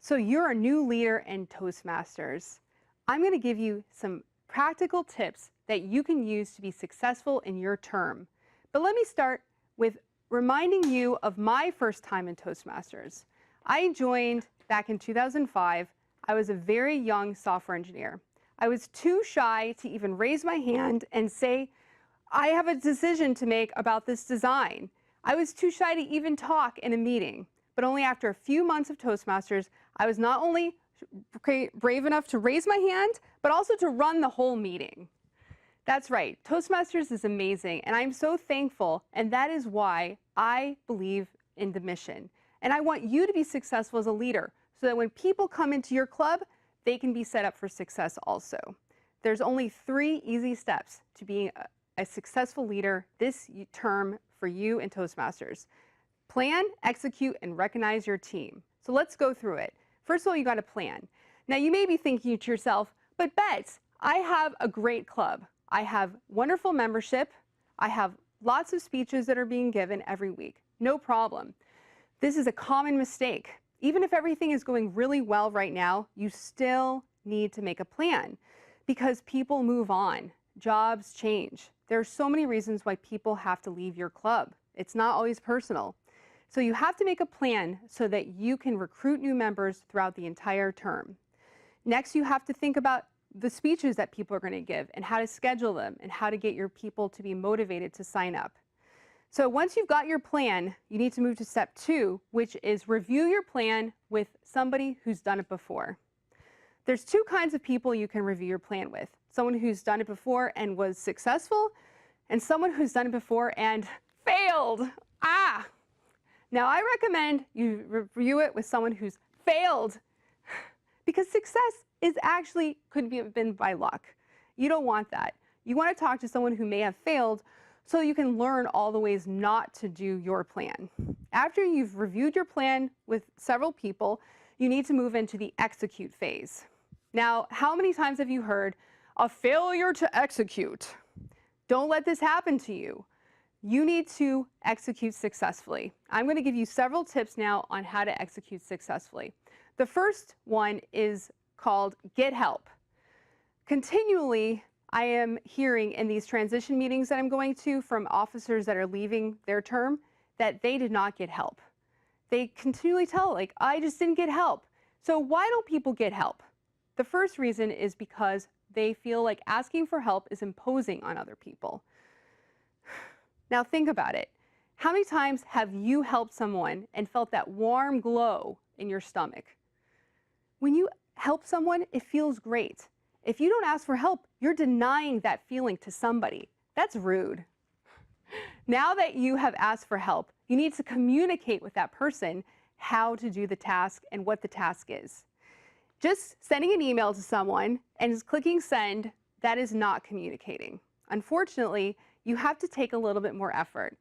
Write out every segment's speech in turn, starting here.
So you're a new leader in Toastmasters. I'm going to give you some practical tips that you can use to be successful in your term. But let me start with reminding you of my first time in Toastmasters. I joined back in 2005. I was a very young software engineer. I was too shy to even raise my hand and say, I have a decision to make about this design. I was too shy to even talk in a meeting. But only after a few months of Toastmasters, I was not only brave enough to raise my hand, but also to run the whole meeting. That's right, Toastmasters is amazing, and I'm so thankful, and that is why I believe in the mission. And I want you to be successful as a leader, so that when people come into your club, they can be set up for success also. There's only 3 easy steps to being a successful leader this term for you in Toastmasters. Plan, execute, and recognize your team. So let's go through it. First of all, you got to plan. Now you may be thinking to yourself, but Bett, I have a great club. I have wonderful membership. I have lots of speeches that are being given every week. No problem. This is a common mistake. Even if everything is going really well right now, you still need to make a plan because people move on. Jobs change. There are so many reasons why people have to leave your club. It's not always personal. So you have to make a plan so that you can recruit new members throughout the entire term. Next, you have to think about the speeches that people are going to give and how to schedule them and how to get your people to be motivated to sign up. So once you've got your plan, you need to move to step 2, which is review your plan with somebody who's done it before. There's 2 kinds of people you can review your plan with. Someone who's done it before and was successful, and someone who's done it before and failed. Now I recommend you review it with someone who's failed because success could have been by luck. You don't want that. You want to talk to someone who may have failed so you can learn all the ways not to do your plan. After you've reviewed your plan with several people, you need to move into the execute phase. Now, how many times have you heard a failure to execute? Don't let this happen to you. You need to execute successfully. I'm going to give you several tips now on how to execute successfully. The first one is called get help. Continually, I am hearing in these transition meetings that I'm going to from officers that are leaving their term that they did not get help. They continually tell, like, I just didn't get help. So why don't people get help? The first reason is because they feel like asking for help is imposing on other people. Now think about it. How many times have you helped someone and felt that warm glow in your stomach? When you help someone, it feels great. If you don't ask for help, you're denying that feeling to somebody. That's rude. Now that you have asked for help, you need to communicate with that person how to do the task and what the task is. Just sending an email to someone and just clicking send, that is not communicating. Unfortunately, you have to take a little bit more effort.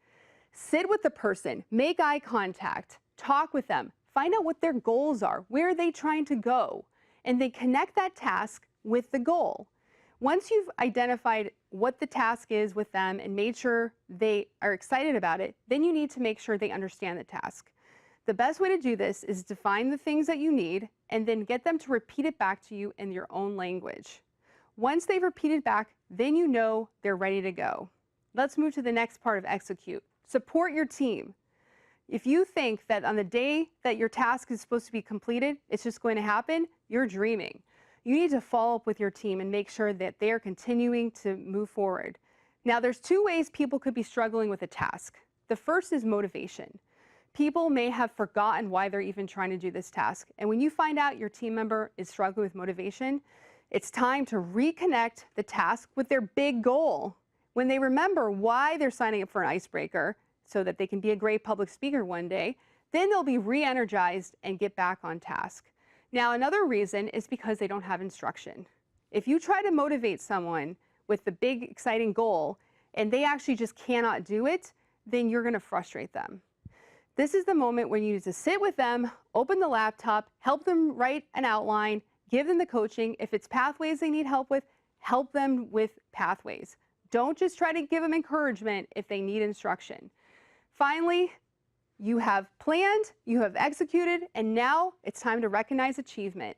Sit with the person, make eye contact, talk with them, find out what their goals are, where are they trying to go, and then connect that task with the goal. Once you've identified what the task is with them and made sure they are excited about it, then you need to make sure they understand the task. The best way to do this is define the things that you need and then get them to repeat it back to you in your own language. Once they've repeated back, then you know they're ready to go. Let's move to the next part of execute. Support your team. If you think that on the day that your task is supposed to be completed, it's just going to happen, you're dreaming. You need to follow up with your team and make sure that they are continuing to move forward. Now, there's 2 ways people could be struggling with a task. The first is motivation. People may have forgotten why they're even trying to do this task. And when you find out your team member is struggling with motivation, it's time to reconnect the task with their big goal. When they remember why they're signing up for an icebreaker so that they can be a great public speaker one day, then they'll be re-energized and get back on task. Now, another reason is because they don't have instruction. If you try to motivate someone with the big, exciting goal and they actually just cannot do it, then you're going to frustrate them. This is the moment when you need to sit with them, open the laptop, help them write an outline, give them the coaching. If it's pathways they need help with, help them with pathways. Don't just try to give them encouragement if they need instruction. Finally, You have planned, you have executed, and now it's time to recognize achievement.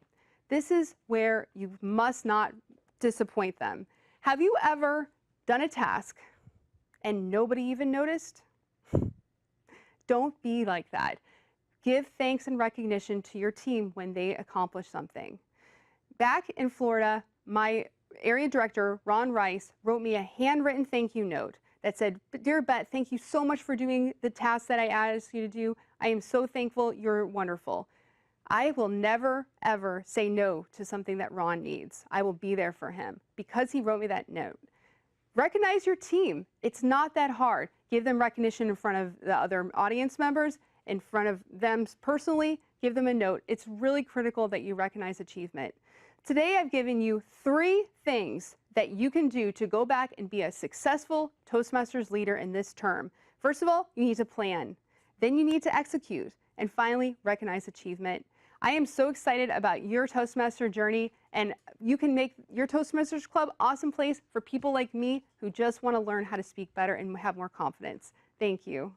This is where you must not disappoint them. Have you ever done a task and nobody even noticed? Don't be like that. Give thanks and recognition to your team when they accomplish something. Back in Florida, my area director, Ron Rice, wrote me a handwritten thank you note that said, "Dear Bett, thank you so much for doing the task that I asked you to do. I am so thankful. You're wonderful." I will never, ever say no to something that Ron needs. I will be there for him because he wrote me that note. Recognize your team. It's not that hard. Give them recognition in front of the other audience members, in front of them personally. Give them a note. It's really critical that you recognize achievement. Today, I've given you 3 things that you can do to go back and be a successful Toastmasters leader in this term. First of all, you need to plan. Then you need to execute. And finally, recognize achievement. I am so excited about your Toastmaster journey, and you can make your Toastmasters Club an awesome place for people like me who just want to learn how to speak better and have more confidence. Thank you.